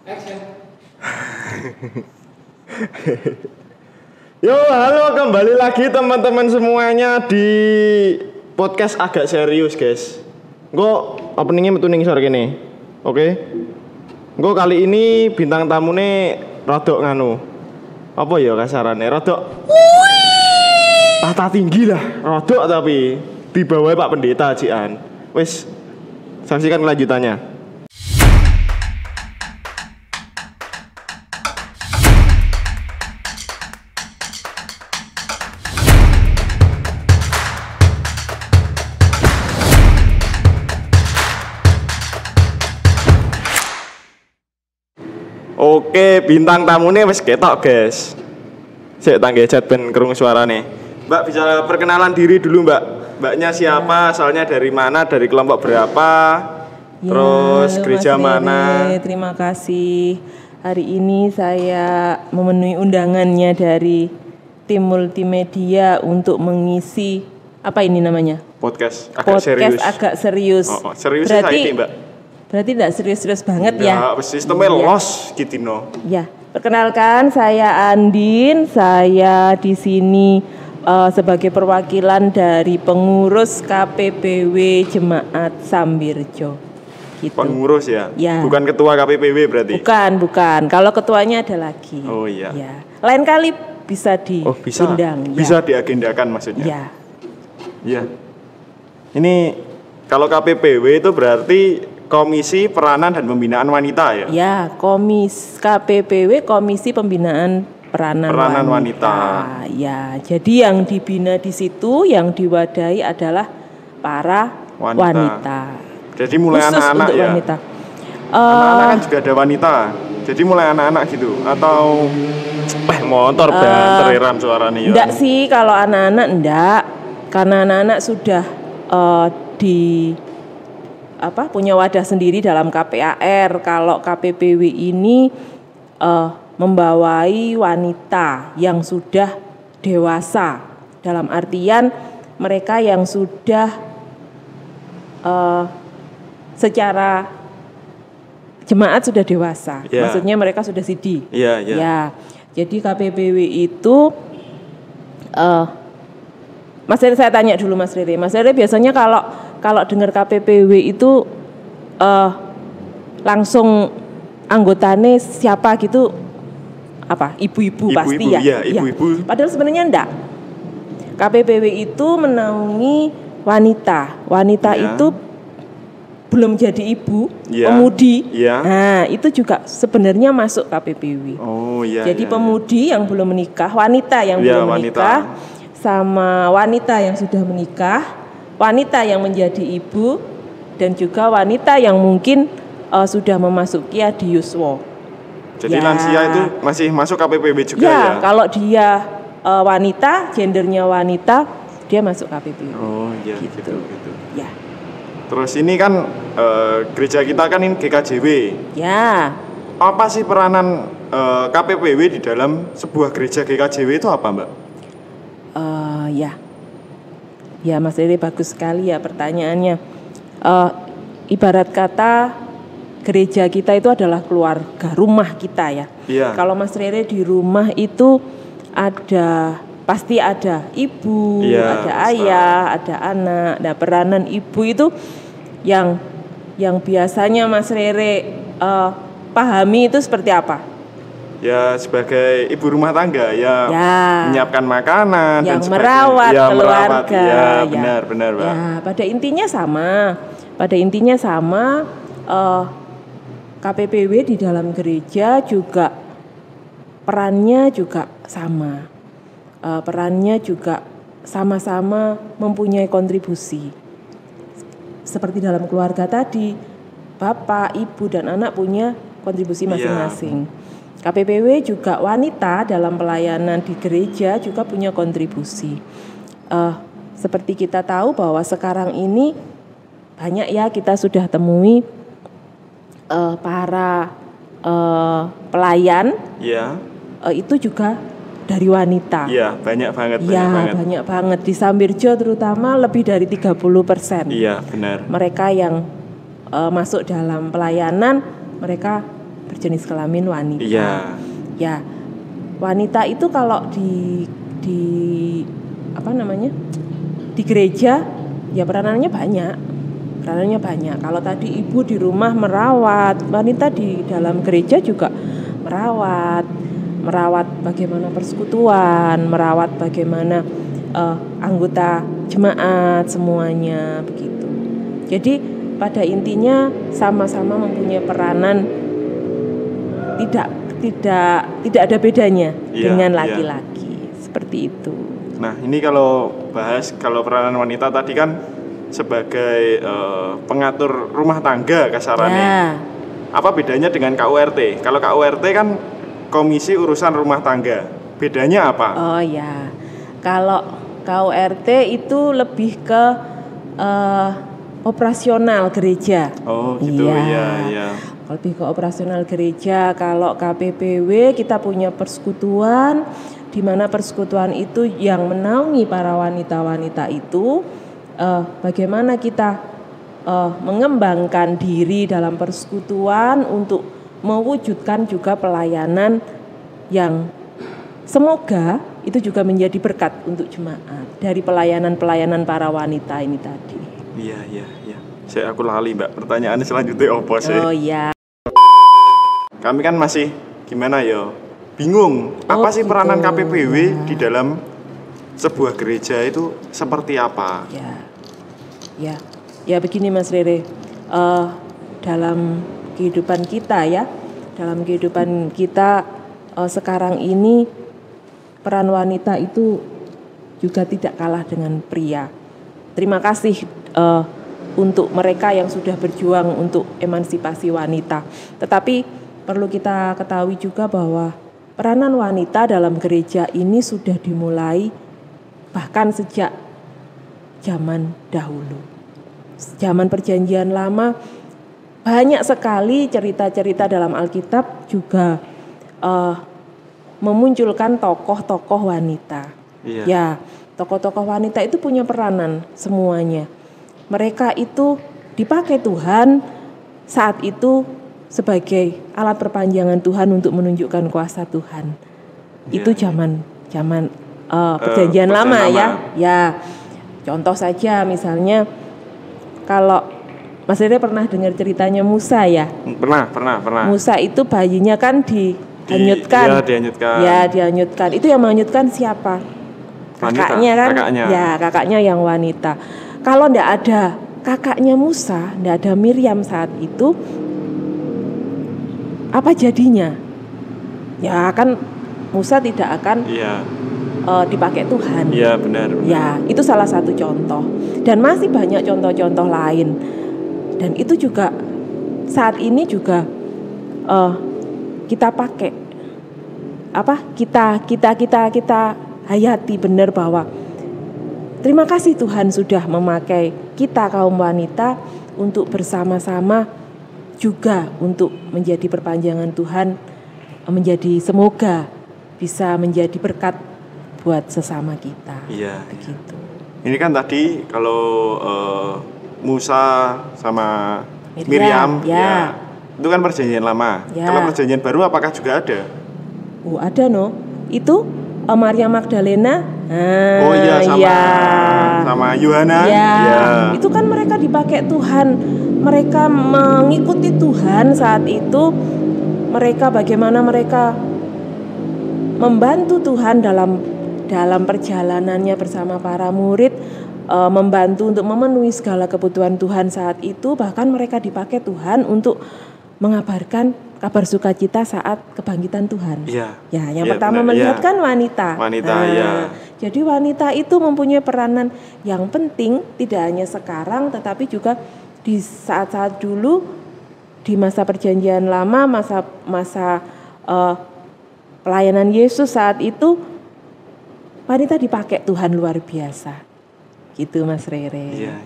Yo, halo, kembali lagi teman-teman semuanya di podcast agak serius, guys. Gue openingnya metu ning sore kene. Oke. Gue kali ini bintang tamune rodok nganu. Apa ya kasarane? Rodok tata tinggi lah, rodok tapi di bawah Pak Pendeta Jian. Wis, saksikan kelanjutannya. Oke, bintang tamunya wis ketok, guys. Sik tangge chat ben krungu suarane. Mbak bisa perkenalan diri dulu, Mbak. Mbaknya siapa? Asalnya dari mana? Dari kelompok berapa? Ya, Terus halo, gereja Mas mana? Rere, terima kasih. Hari ini saya memenuhi undangannya dari tim multimedia untuk mengisi apa ini namanya? Podcast Agak serius. Oh, serius berarti, sih, Mbak. Berarti tidak serius-serius banget ya? Sistemnya los gitu, no. Ya, perkenalkan saya Andin. Saya di sini sebagai perwakilan dari pengurus KPPW Jemaat Sambirjo. Gitu. Pengurus ya? Ya. Bukan ketua KPPW berarti? Bukan. Kalau ketuanya ada lagi. Oh iya. Ya. Lain kali bisa bisa. diundang. Bisa diagendakan maksudnya? Ya. Ya. Ini kalau KPPW itu berarti Komisi Peranan dan Pembinaan Wanita ya? Ya, KPPW Komisi Pembinaan Peranan Wanita. Ya, jadi yang dibina di situ, yang diwadahi adalah para wanita. Jadi mulai khusus anak-anak untuk ya? Wanita. Anak-anak kan juga ada wanita. Jadi mulai anak-anak gitu atau motor banter ram suaranya ya? Enggak sih, kalau anak-anak enggak. Karena anak-anak sudah punya wadah sendiri dalam KPAR. Kalau KPPW ini membawai wanita yang sudah dewasa, dalam artian mereka yang sudah secara jemaat sudah dewasa. Yeah. Maksudnya mereka sudah sidi. Yeah. Ya. Jadi KPPW itu Mas Rere, saya tanya dulu Mas Rere. Mas Rere biasanya kalau dengar KPPW itu langsung anggotanya siapa gitu? Apa? Ibu-ibu pasti ya? Iya, ibu-ibu. Padahal sebenarnya enggak. KPPW itu menaungi wanita. Wanita itu belum jadi ibu, pemudi. Nah, itu juga sebenarnya masuk KPPW. Oh iya. Jadi pemudi yang belum menikah, wanita yang belum menikah, sama wanita yang sudah menikah, wanita yang menjadi ibu, dan juga wanita yang mungkin sudah memasuki adiuswa. Jadi lansia itu masih masuk KPPW juga ya? Kalau dia wanita, gendernya wanita, dia masuk KPPW. Oh iya, gitu. Ya. Terus ini kan gereja kita kan ini GKJW. Ya. Apa sih peranan KPPW di dalam sebuah gereja GKJW itu apa, Mbak? Ya Mas Rere, bagus sekali ya pertanyaannya. Ibarat kata gereja kita itu adalah keluarga, rumah kita ya. Iya. Kalau Mas Rere di rumah itu pasti ada ibu, ada ayah, ada anak. Nah, peranan ibu itu yang biasanya Mas Rere pahami itu seperti apa? Ya sebagai ibu rumah tangga ya. Menyiapkan makanan yang dan merawat keluarga. Benar Pak. Ya, pada intinya sama. KPPW di dalam gereja juga perannya juga sama. Perannya juga sama-sama mempunyai kontribusi. Seperti dalam keluarga tadi, bapak, ibu dan anak punya kontribusi masing-masing. KPPW juga wanita dalam pelayanan di gereja juga punya kontribusi. Seperti kita tahu bahwa sekarang ini banyak ya kita sudah temui para pelayan itu juga dari wanita. Iya, banyak banget. Banyak banget. Di Sambirjo terutama lebih dari 30%. Iya, benar. Mereka yang masuk dalam pelayanan, mereka berjenis kelamin wanita. Iya. Ya, wanita itu kalau di di gereja ya peranannya banyak. Kalau tadi ibu di rumah merawat, wanita di dalam gereja juga merawat bagaimana persekutuan, merawat bagaimana anggota jemaat semuanya begitu. Jadi pada intinya sama-sama mempunyai peranan, tidak ada bedanya dengan laki-laki seperti itu. Nah ini kalau peranan wanita tadi kan sebagai pengatur rumah tangga kasarannya. Ya. Apa bedanya dengan KURT? Kalau KURT kan komisi urusan rumah tangga. Bedanya apa? Oh ya, kalau KURT itu lebih ke operasional gereja. Oh gitu, iya. Lebih ke operasional gereja. Kalau KPPW kita punya persekutuan, di mana persekutuan itu yang menaungi para wanita-wanita itu, bagaimana kita mengembangkan diri dalam persekutuan untuk mewujudkan juga pelayanan yang semoga itu juga menjadi berkat untuk jemaat dari pelayanan para wanita ini tadi. Iya. Aku lali Mbak, pertanyaannya selanjutnya apa sih? Oh iya. Kami kan masih gimana ya, bingung apa sih peranan KPPW di dalam sebuah gereja itu seperti apa? Ya begini Mas Rere, dalam kehidupan kita sekarang ini peran wanita itu juga tidak kalah dengan pria. Terima kasih untuk mereka yang sudah berjuang untuk emansipasi wanita. Tetapi perlu kita ketahui juga bahwa peranan wanita dalam gereja ini sudah dimulai bahkan sejak zaman dahulu. Zaman Perjanjian Lama banyak sekali cerita-cerita dalam Alkitab juga memunculkan tokoh-tokoh wanita. Iya. Ya, tokoh-tokoh wanita itu punya peranan semuanya. Mereka itu dipakai Tuhan saat itu sebagai alat perpanjangan Tuhan untuk menunjukkan kuasa Tuhan. Itu zaman Perjanjian Lama ya. Ya, contoh saja misalnya kalau Mas Rere pernah dengar ceritanya Musa ya? Pernah. Musa itu bayinya kan dihanyutkan. Dihanyutkan. Itu yang menghanyutkan siapa? Kakaknya kan? Kakaknya. Ya, kakaknya yang wanita. Kalau tidak ada kakaknya Musa, tidak ada Miriam saat itu, apa jadinya? Ya kan Musa tidak akan dipakai Tuhan. Iya benar. Ya, itu salah satu contoh. Dan masih banyak contoh-contoh lain. Dan itu juga saat ini juga kita pakai kita hayati benar bahwa terima kasih Tuhan sudah memakai kita kaum wanita untuk bersama-sama juga untuk menjadi perpanjangan Tuhan, semoga bisa menjadi berkat buat sesama kita. Iya. Begitu. Ini kan tadi kalau Musa sama Miriam ya itu kan Perjanjian Lama. Ya. Kalau Perjanjian Baru apakah juga ada? Oh ada itu Maria Magdalena. Sama Yohana. Ya. Itu kan mereka dipakai Tuhan. Mereka mengikuti Tuhan saat itu. Bagaimana mereka membantu Tuhan dalam perjalanannya bersama para murid, membantu untuk memenuhi segala kebutuhan Tuhan saat itu. Bahkan mereka dipakai Tuhan untuk mengabarkan kabar sukacita saat kebangkitan Tuhan. Iya. Ya, yang pertama melihatkan wanita. Jadi wanita itu mempunyai peranan yang penting, tidak hanya sekarang, tetapi juga di saat-saat dulu, di masa Perjanjian Lama, masa pelayanan Yesus saat itu, wanita dipakai Tuhan luar biasa. Gitu Mas Rere. Iya.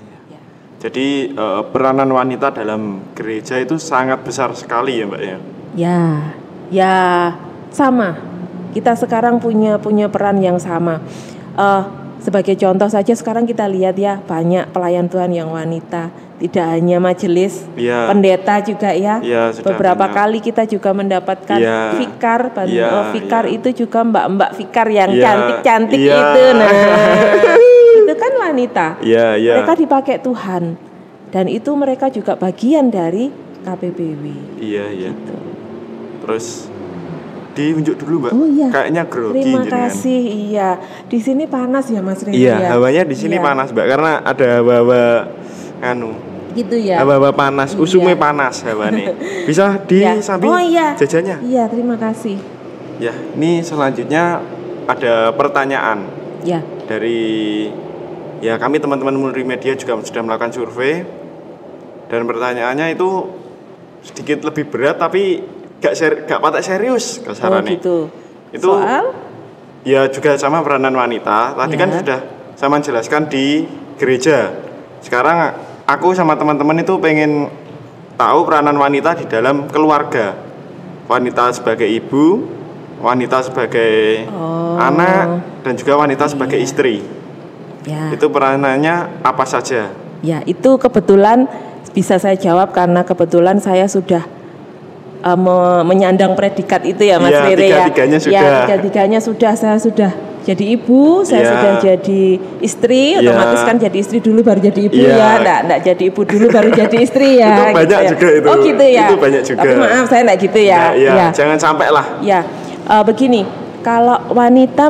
Jadi peranan wanita dalam gereja itu sangat besar sekali ya Mbak ya? Ya sama. Kita sekarang punya peran yang sama. sebagai contoh saja sekarang kita lihat ya, banyak pelayan Tuhan yang wanita, tidak hanya majelis, Iya. pendeta juga ya. Iya, sudah Beberapa banyak. kali kita juga mendapatkan Iya. vikar, Iya. itu juga mbak-mbak vikar yang Iya. cantik-cantik Iya. itu. Nah, itu kan wanita. Iya, iya. Mereka dipakai Tuhan. Dan itu mereka juga bagian dari KPPW. Iya, iya. Terus diunjuk dulu, Mbak. Oh iya. Kayaknya grogi Terima jenengan. kasih. Iya. Di sini panas ya Mas Riri Iya, ya. hawanya di sini Iya. panas, Mbak, karena ada hawa-hawa Gitu ya. hawa-hawa panas, Iya. usume panas hawane. Bisa Ya. disambi Oh iya. jajannya. Iya, terima kasih. Ya, ini selanjutnya ada pertanyaan Ya. dari ya kami teman-teman multimedia juga sudah melakukan survei dan pertanyaannya itu sedikit lebih berat tapi gak patek serius Oh kasarannya. gitu. Itu Soal ya juga sama peranan wanita. Tadi Ya. kan sudah sama jelaskan di gereja. Sekarang aku sama teman-teman itu pengen tahu peranan wanita di dalam keluarga. Wanita sebagai ibu, wanita sebagai anak, dan juga wanita sebagai istri. ya. Itu peranannya apa saja? Ya, itu kebetulan bisa saya jawab karena kebetulan saya sudah menyandang predikat itu ya Mas Iya, Rere ya. tiga-tiganya sudah. Ya, tiga-tiganya sudah. Saya sudah jadi ibu, saya Iya. sudah jadi istri, Iya. otomatis kan jadi istri dulu baru jadi ibu Iya. ya. Enggak jadi ibu dulu baru jadi istri ya. Itu banyak ya. juga itu. Oh gitu ya. Itu banyak juga. Tapi maaf saya enggak gitu ya. Iya, Ya. jangan sampai lah. Ya, begini, kalau wanita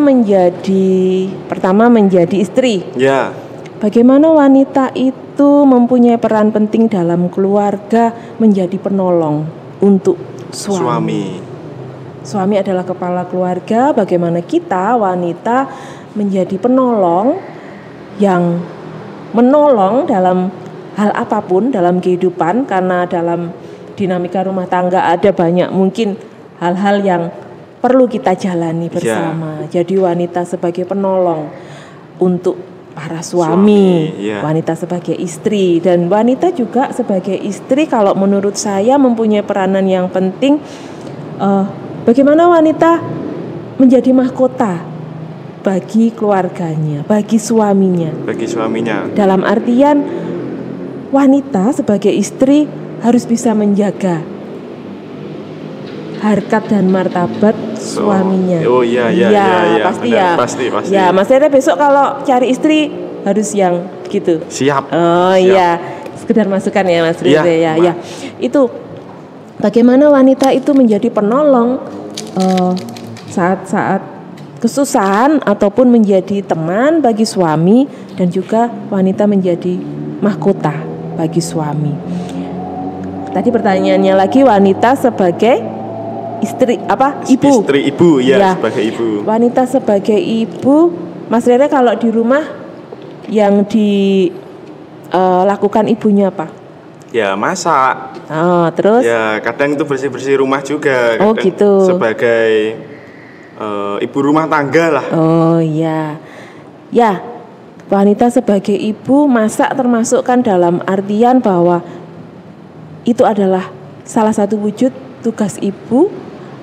pertama menjadi istri, Ya, bagaimana wanita itu mempunyai peran penting dalam keluarga, menjadi penolong untuk suami. Suami adalah kepala keluarga, bagaimana kita wanita menjadi penolong yang menolong dalam hal apapun dalam kehidupan, karena dalam dinamika rumah tangga ada banyak mungkin hal-hal yang perlu kita jalani bersama. Jadi wanita sebagai penolong untuk para suami, iya. wanita sebagai istri, dan wanita juga sebagai istri kalau menurut saya mempunyai peranan yang penting. Bagaimana wanita menjadi mahkota bagi keluarganya, bagi suaminya. bagi suaminya. Dalam artian wanita sebagai istri harus bisa menjaga harkat dan martabat suaminya. Oh iya, pasti benar, ya. pasti. Ya, Mas Rere besok kalau cari istri harus yang gitu. Siap. Oh Siap. iya, sekedar masukan ya Mas Iya, Rere ya. Mak. Ya, itu bagaimana wanita itu menjadi penolong saat-saat kesusahan ataupun menjadi teman bagi suami, dan juga wanita menjadi mahkota bagi suami. Tadi pertanyaannya lagi, wanita sebagai istri ibu. Istri ibu ya, Ya. sebagai ibu. Wanita sebagai ibu, Mas Rere kalau di rumah yang dilakukan ibunya apa? Ya, masak. Oh, terus? Ya, kadang itu bersih-bersih rumah juga. Oh, Kadang gitu. sebagai ibu rumah tangga lah. Oh iya. Ya, wanita sebagai ibu masak termasuk kan dalam artian bahwa itu adalah salah satu wujud tugas ibu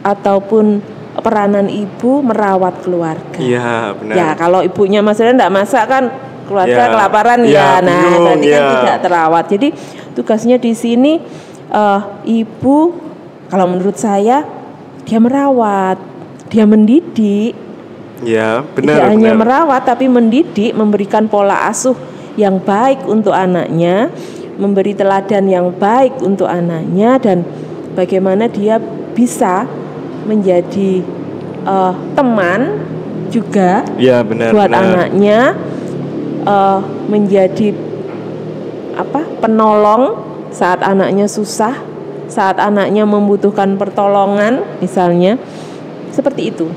ataupun peranan ibu merawat keluarga. Iya, benar. Ya, kalau ibunya Mas Rere enggak masak kan keluarga Ya. kelaparan Ya, ya. Nah, bingung, berarti kan ya. tidak terawat. Jadi tugasnya di sini ibu kalau menurut saya dia merawat, dia mendidik. Ya, Tidak benar. hanya benar. merawat tapi mendidik, memberikan pola asuh yang baik untuk anaknya, memberi teladan yang baik untuk anaknya, dan bagaimana dia bisa menjadi teman juga Ya, benar. buat benar. anaknya, menjadi penolong saat anaknya susah, saat anaknya membutuhkan pertolongan misalnya, seperti itu.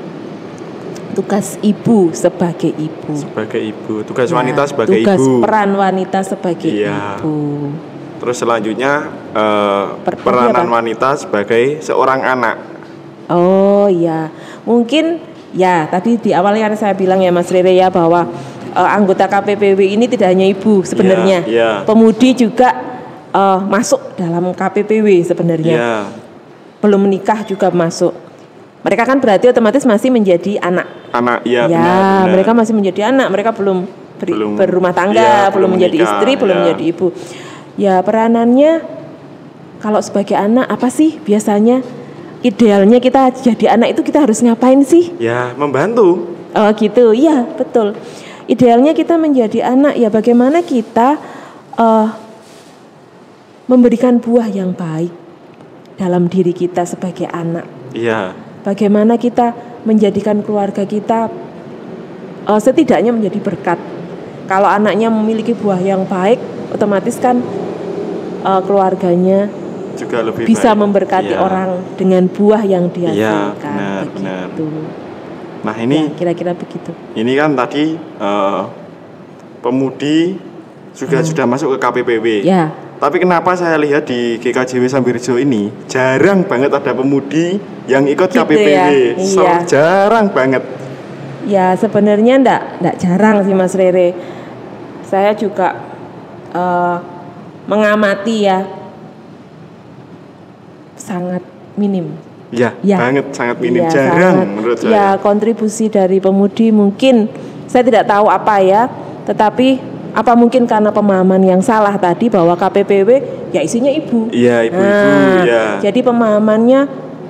Tugas ibu sebagai ibu. Sebagai ibu, tugas Ya, wanita sebagai tugas ibu. peran wanita sebagai Iya. ibu. Terus selanjutnya Tadi peranan apa? wanita sebagai seorang anak. Oh ya, mungkin ya tadi di awalnya saya bilang ya Mas Rere ya bahwa anggota KPPW ini tidak hanya ibu sebenarnya. Iya, iya. Pemudi juga masuk dalam KPPW sebenarnya. Ya, Belum menikah juga masuk. mereka kan berarti otomatis masih menjadi anak. Anak, ya, Ya, benar. mereka masih menjadi anak, mereka belum berumah tangga, ya, belum menjadi menikah, istri, belum ya. menjadi ibu. Ya, peranannya kalau sebagai anak apa sih biasanya? Idealnya kita jadi anak itu kita harus ngapain sih? Ya, membantu. Oh gitu, iya betul. Idealnya kita menjadi anak ya bagaimana kita memberikan buah yang baik dalam diri kita sebagai anak. Iya. Bagaimana kita menjadikan keluarga kita setidaknya menjadi berkat. Kalau anaknya memiliki buah yang baik, otomatis kan keluarganya Juga lebih bisa baik. memberkati Iya. orang dengan buah yang Iya, dihasilkan. benar. Begitu. Nah, ini Ya, kira-kira begitu. ini kan tadi pemudi juga sudah masuk ke KPPW. Ya. Tapi kenapa saya lihat di GKJW Sambirjo ini jarang banget ada pemudi yang ikut Gitu KPPW. ya? Iya. Jarang banget. Ya sebenarnya enggak jarang sih Mas Rere. Saya juga mengamati ya sangat minim. Ya, Ya. banget, sangat minim, Ya, jarang sangat. menurut saya. Ya kontribusi dari pemudi mungkin saya tidak tahu apa ya, tetapi apa mungkin karena pemahaman yang salah tadi bahwa KPPW ya isinya ibu. Iya, ibu-ibu, Nah, ya. Jadi pemahamannya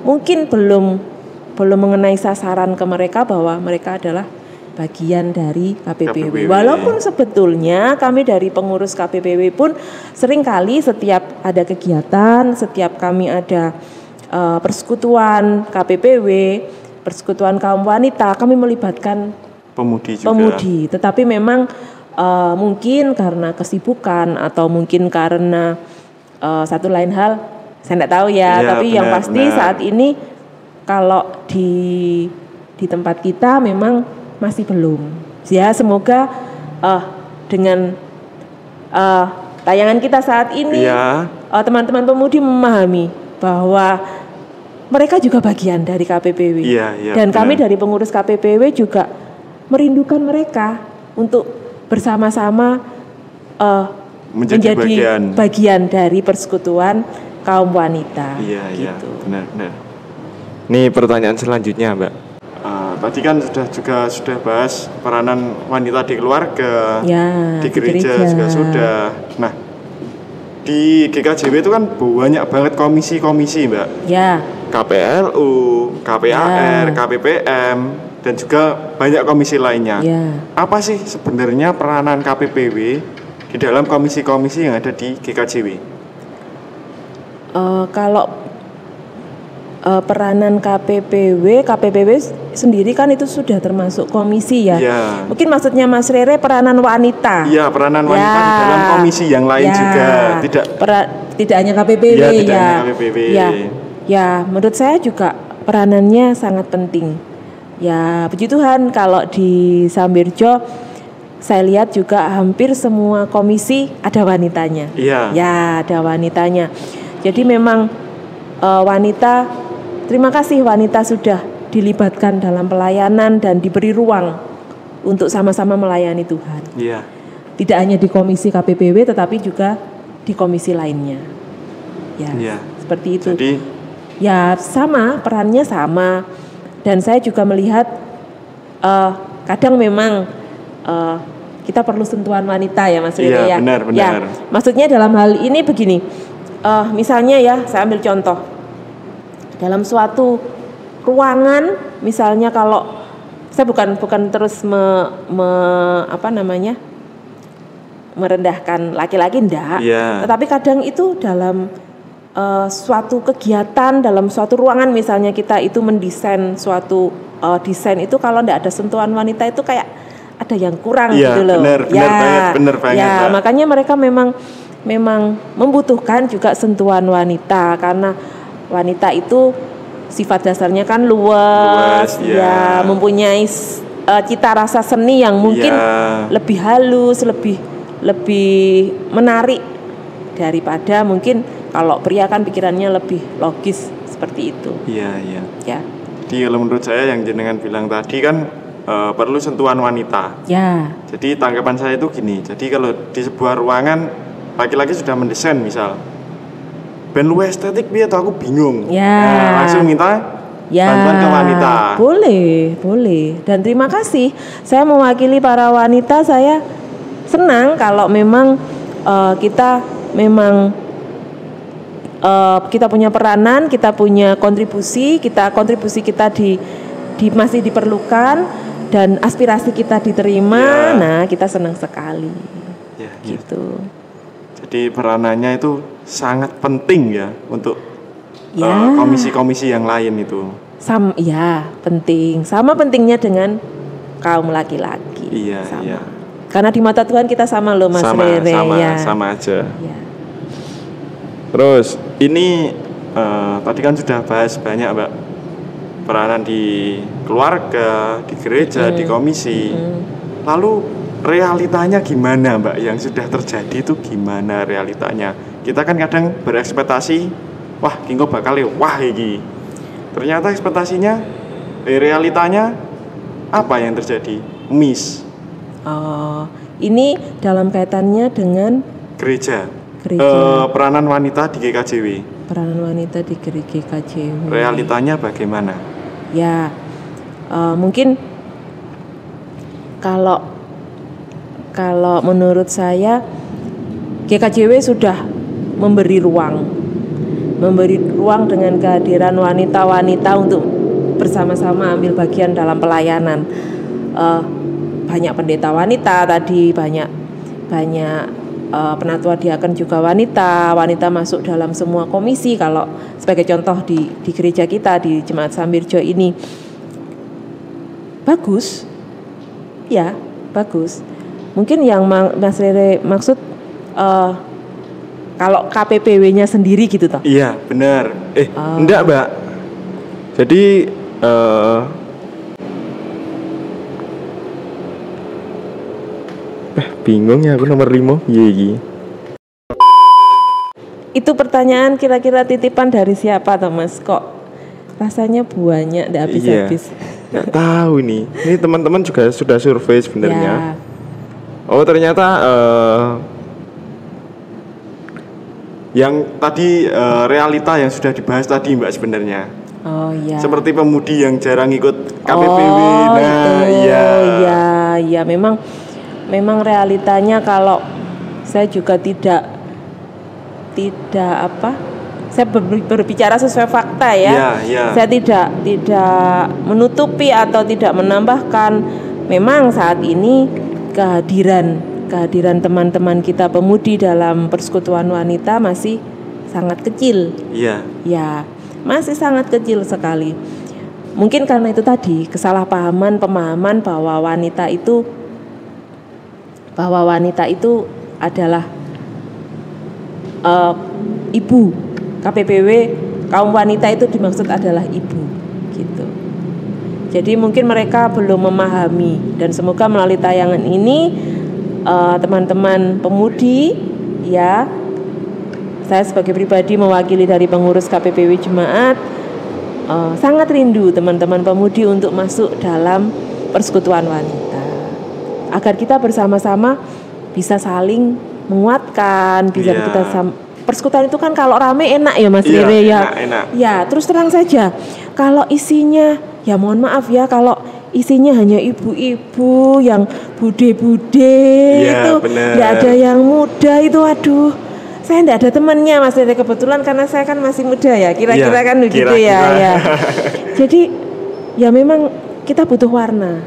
mungkin belum mengenai sasaran ke mereka bahwa mereka adalah bagian dari KPPW. KPPW. Walaupun sebetulnya kami dari pengurus KPPW pun seringkali setiap ada kegiatan, setiap kami ada persekutuan KPPW, persekutuan kaum wanita, kami melibatkan Pemudi juga. pemudi. Tetapi memang mungkin karena kesibukan atau mungkin karena satu lain hal, saya tidak tahu ya. Iya, Tapi yang benar, pasti benar. saat ini kalau di tempat kita memang masih belum. Ya semoga dengan tayangan kita saat ini Iya. teman-teman pemudi memahami bahwa mereka juga bagian dari KPPW. Iya, iya, Dan benar. kami dari pengurus KPPW juga merindukan mereka untuk bersama-sama Menjadi bagian dari persekutuan kaum wanita. Iya, iya, gitu. benar. Nih pertanyaan selanjutnya, Mbak. Tadi kan sudah bahas peranan wanita di keluarga, Ya, di gereja juga sudah. Nah, di GKJW itu kan banyak banget komisi-komisi, Mbak. Ya, KPLU, KPAR, Ya. KPPM, dan juga banyak komisi lainnya. ya. Apa sih sebenarnya peranan KPPW di dalam komisi-komisi yang ada di GKJW? Kalau peranan KPPW sendiri kan itu sudah termasuk komisi ya. Iya. Mungkin maksudnya Mas Rere peranan wanita. Iya, peranan wanita di dalam komisi yang lain juga. Tidak hanya KPPW Iya, ya. tidak hanya KPPW. Ya, menurut saya juga peranannya sangat penting. Ya, puji Tuhan kalau di Sambirjo saya lihat juga hampir semua komisi ada wanitanya. Iya. Ya, ada wanitanya. Jadi memang wanita, terima kasih wanita sudah dilibatkan dalam pelayanan dan diberi ruang untuk sama-sama melayani Tuhan. Iya. Tidak hanya di komisi KPPW tetapi juga di komisi lainnya. Ya, Iya. seperti itu. Jadi Ya sama, perannya sama. Dan saya juga melihat kadang memang kita perlu sentuhan wanita ya Mas Rere ya. Iya, benar. Ya, maksudnya dalam hal ini begini, misalnya ya saya ambil contoh. Dalam suatu ruangan, misalnya kalau saya bukan terus merendahkan laki-laki enggak, Iya. tetapi kadang itu dalam suatu kegiatan, dalam suatu ruangan misalnya kita itu mendesain suatu desain itu kalau enggak ada sentuhan wanita itu kayak ada yang kurang Iya, gitu loh. benar banget, Ya, Mbak. makanya mereka memang membutuhkan juga sentuhan wanita karena wanita itu sifat dasarnya kan luas, ya. mempunyai cita rasa seni yang mungkin Ya. lebih halus, lebih menarik daripada mungkin kalau pria kan pikirannya lebih logis seperti itu. Iya. Ya. Jadi kalau menurut saya yang jenengan bilang tadi kan perlu sentuhan wanita. Ya. Jadi tanggapan saya itu gini. Jadi kalau di sebuah ruangan laki-laki sudah mendesain misal, ben luwih estetik piye tuh aku bingung. Ya. Nah, langsung minta Ya, bantuan ke wanita. boleh. Dan terima kasih. Saya mewakili para wanita, saya senang kalau memang kita memang kita punya peranan, kita punya kontribusi kita masih diperlukan dan aspirasi kita diterima. Ya. Nah, kita senang sekali. Ya, Gitu. Jadi peranannya itu sangat penting ya untuk Ya. komisi-komisi yang lain itu. Penting. Sama pentingnya dengan kaum laki-laki. Iya, sama. iya. Karena di mata Tuhan kita sama loh Mas Rere. Sama aja. Ya. Terus ini tadi kan sudah bahas banyak Mbak, peranan di keluarga, di gereja, di komisi. Lalu realitanya gimana Mbak? Yang sudah terjadi itu gimana realitanya? Kita kan kadang berekspektasi, wah kingko bakal wah iki. Ternyata ekspektasinya, realitanya apa yang terjadi? Miss. Ini dalam kaitannya dengan Gereja. Gereja. Peranan wanita di GKJW. Peranan wanita di GKJW. Realitanya bagaimana? Ya, mungkin kalau menurut saya GKJW sudah memberi ruang dengan kehadiran wanita-wanita untuk bersama-sama ambil bagian dalam pelayanan. Banyak pendeta wanita tadi, banyak penatua diaken juga wanita masuk dalam semua komisi. Kalau sebagai contoh di gereja kita di Jemaat Sambirjo ini bagus. Mungkin yang Mas Rere maksud kalau KPPW-nya sendiri gitu toh? Iya, benar. Enggak, Mbak. Jadi bingung ya aku nomor 5. Iya. Itu pertanyaan kira-kira titipan dari siapa toh Mas? Kok rasanya banyak enggak habis-habis. Enggak tahu nih. Ini teman-teman juga sudah survei sebenarnya. Ya. Oh, ternyata yang tadi realita yang sudah dibahas tadi Mbak sebenarnya. Oh iya. Seperti pemudi yang jarang ikut KPPW. Iya, memang realitanya kalau saya juga tidak saya berbicara sesuai fakta ya. Saya tidak menutupi atau tidak menambahkan. Memang saat ini kehadiran teman-teman kita pemudi dalam persekutuan wanita masih sangat kecil. Iya. Ya, masih sangat kecil sekali. Mungkin karena itu tadi pemahaman bahwa wanita itu adalah ibu. KPPW kaum wanita itu dimaksud adalah ibu, gitu. Jadi mungkin mereka belum memahami, dan semoga melalui tayangan ini teman-teman pemudi, ya, saya sebagai pribadi mewakili dari pengurus KPPW Jemaat sangat rindu teman-teman pemudi untuk masuk dalam persekutuan wanita, agar kita bersama-sama bisa saling menguatkan, persekutuan itu kan kalau rame enak ya Mas Rere ya. Enak. Ya, terus terang saja kalau isinya, ya mohon maaf ya, kalau isinya hanya ibu-ibu yang bude-bude itu, nggak ada yang muda itu, aduh, saya nggak ada temannya Mas Rere kebetulan karena saya kan masih muda ya, kira-kira kan begitu ya. Jadi ya memang kita butuh warna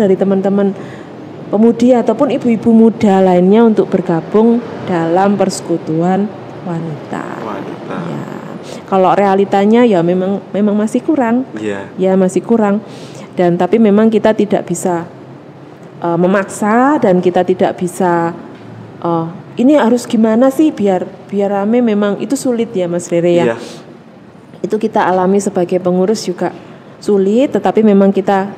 dari teman-teman pemudi ataupun ibu-ibu muda lainnya untuk bergabung dalam persekutuan wanita. Ya. Kalau realitanya ya memang masih kurang. Ya masih kurang. Dan tapi memang kita tidak bisa memaksa, dan kita tidak bisa ini harus gimana sih biar rame, memang itu sulit ya Mas Rere ya. Itu kita alami sebagai pengurus juga sulit, tetapi memang kita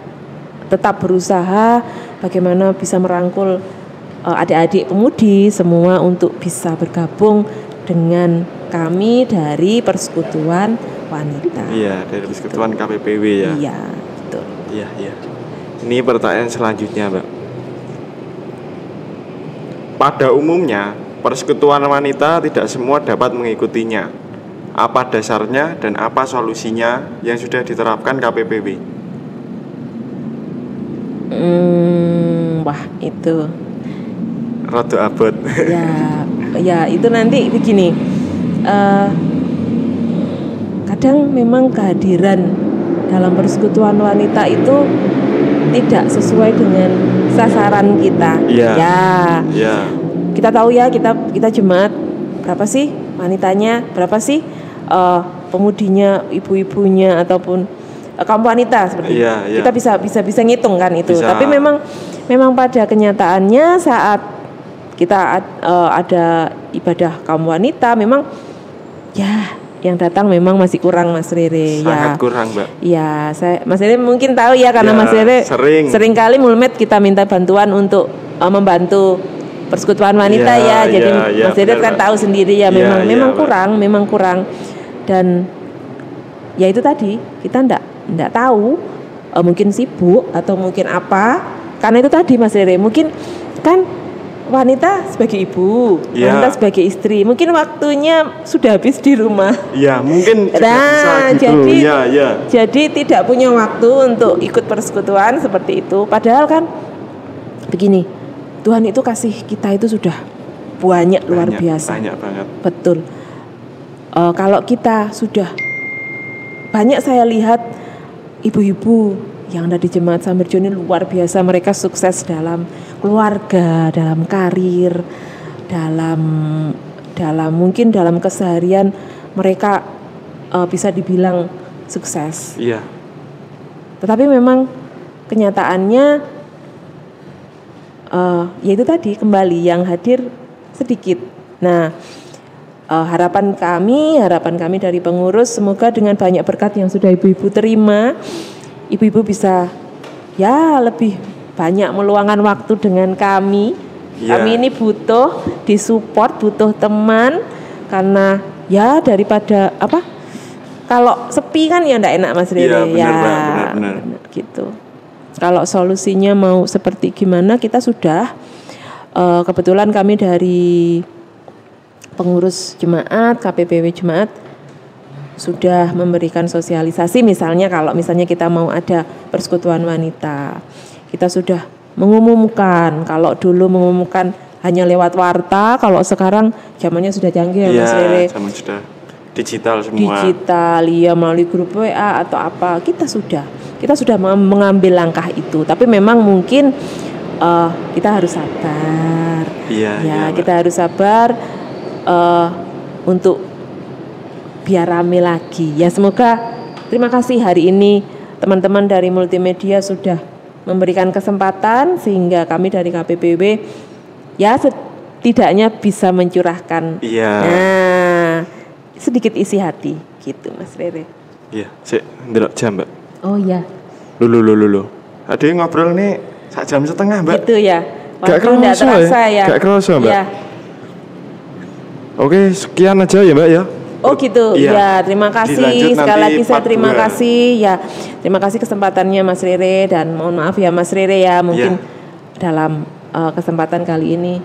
tetap berusaha bagaimana bisa merangkul adik-adik pemudi semua untuk bisa bergabung dengan kami dari persekutuan wanita. Iya, dari persekutuan KPPW ya. Iya, betul. Iya. Ini pertanyaan selanjutnya, Mbak. Pada umumnya, persekutuan wanita tidak semua dapat mengikutinya. apa dasarnya dan apa solusinya yang sudah diterapkan KPPB? Wah itu Rada abot. ya itu nanti begini. Kadang memang kehadiran dalam persekutuan wanita itu tidak sesuai dengan sasaran kita. Iya. Kita tahu ya, kita jemaat berapa sih wanitanya, berapa sih pemudinya, ibu-ibunya ataupun kaum wanita seperti itu. Kita bisa ngitung kan itu. Bisa. Tapi memang pada kenyataannya saat kita ada ibadah kaum wanita, memang ya yang datang memang masih kurang, Mas Rere. Sangat kurang, Mbak. Ya, Mas Rere mungkin tahu ya, karena Mas Rere sering kali Mulmet kita minta bantuan untuk membantu persekutuan wanita Jadi Mas Rere kan tahu sendiri ya, memang kurang. Dan ya itu tadi, kita enggak tahu, mungkin sibuk atau mungkin apa. Karena itu tadi Mas Rere, mungkin kan wanita sebagai ibu, wanita sebagai istri, mungkin waktunya sudah habis di rumah. Iya, mungkin bisa gitu. Jadi tidak punya waktu untuk ikut persekutuan seperti itu. Padahal kan begini, Tuhan itu kasih kita itu sudah banyak luar biasa. Banyak banget. Betul. Kalau kita sudah banyak, saya lihat ibu-ibu yang ada di Jemaat Samberjo ini luar biasa, mereka sukses dalam keluarga, dalam karir, dalam mungkin dalam keseharian mereka bisa dibilang sukses. Iya. Tetapi memang kenyataannya yaitu tadi kembali yang hadir sedikit. Nah, harapan kami dari pengurus, semoga dengan banyak berkat yang sudah ibu-ibu terima, ibu-ibu bisa ya lebih banyak meluangkan waktu dengan kami. Kami ini butuh disupport, butuh teman, karena ya daripada apa? Kalau sepi kan ya enggak enak, Mas Rere. Benar. Gitu. Kalau solusinya mau seperti gimana, kita sudah kebetulan kami dari pengurus jemaat, KPPW jemaat sudah memberikan sosialisasi, misalnya kalau misalnya kita mau ada persekutuan wanita, kita sudah mengumumkan. Kalau dulu mengumumkan hanya lewat warta, kalau sekarang zamannya sudah canggih ya Mas Rere. Zaman sudah digital semua. Digital, ya melalui grup WA atau apa, kita sudah mengambil langkah itu. Tapi memang mungkin kita harus sabar. Kita harus sabar untuk biar rame lagi. Ya semoga, terima kasih hari ini teman-teman dari multimedia sudah memberikan kesempatan sehingga kami dari KPPW ya setidaknya bisa mencurahkan sedikit isi hati gitu, Mas Rere. Iya, sik ndelok jam, Mbak. Oh iya. Lulu. Ade ngobrol nih 1 jam setengah, Mbak. Gitu ya. Gak kerasa ya. Gak kerasa, Mbak. Ya. Oke, sekian aja ya, Mbak ya. Oh gitu, ya terima kasih sekali lagi, saya terima kasih ya, terima kasih kesempatannya Mas Rere, dan mohon maaf ya Mas Rere ya, mungkin dalam kesempatan kali ini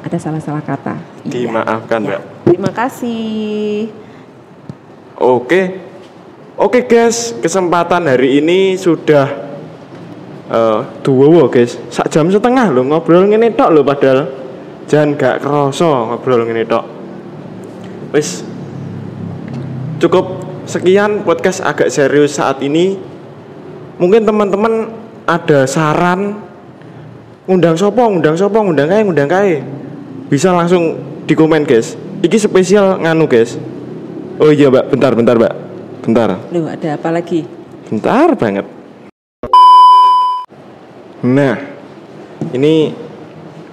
ada salah-salah kata. Dimaafkan Mbak. Terima kasih. Oke guys, kesempatan hari ini sudah dua guys, 1 jam setengah loh ngobrol ngene tok loh, padahal jangan gak kerasa ngobrol ngene tok. Wis cukup sekian podcast agak serius saat ini. Mungkin teman-teman ada saran ngundang kae. Bisa langsung di komen guys. Iki spesial nganu guys. Oh iya Mbak, bentar Mbak. Bentar. Loh, ada apa lagi? Bentar banget. Nah, ini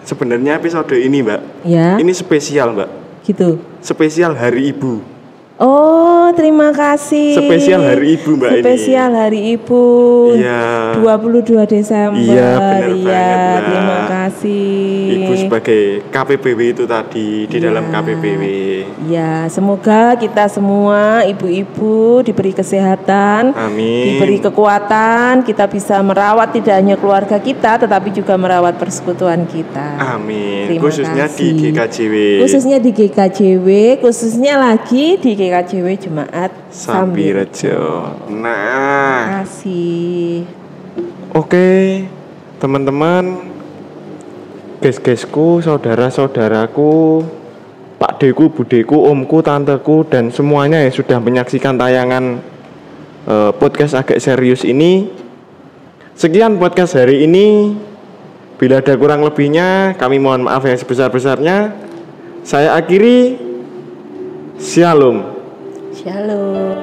sebenarnya episode ini Mbak. Ya. Ini spesial Mbak. Gitu. Spesial Hari Ibu. Oh terima kasih. Spesial Hari Ibu Mbak ini. Spesial Hari Ibu. Iya. 22 Desember. Iya, benar banget, Mbak. Terima kasih. Ibu sebagai KPPW itu tadi di dalam KPPW. Ya, semoga kita semua ibu-ibu diberi kesehatan, Amin. diberi kekuatan, kita bisa merawat tidak hanya keluarga kita, tetapi juga merawat persekutuan kita. Amin. Terima Khususnya kasih. di GKJW. Khususnya di GKJW, khususnya lagi di GKJW Jemaat Sambirejo. Terima Nah, kasih. oke, teman-teman, guys-guysku, saudara-saudaraku, Pak Deku, Budeku, Omku, Tanteku, dan semuanya yang sudah menyaksikan tayangan podcast agak serius ini. Sekian podcast hari ini. Bila ada kurang lebihnya, kami mohon maaf yang sebesar-besarnya. Saya akhiri. Shalom. Shalom.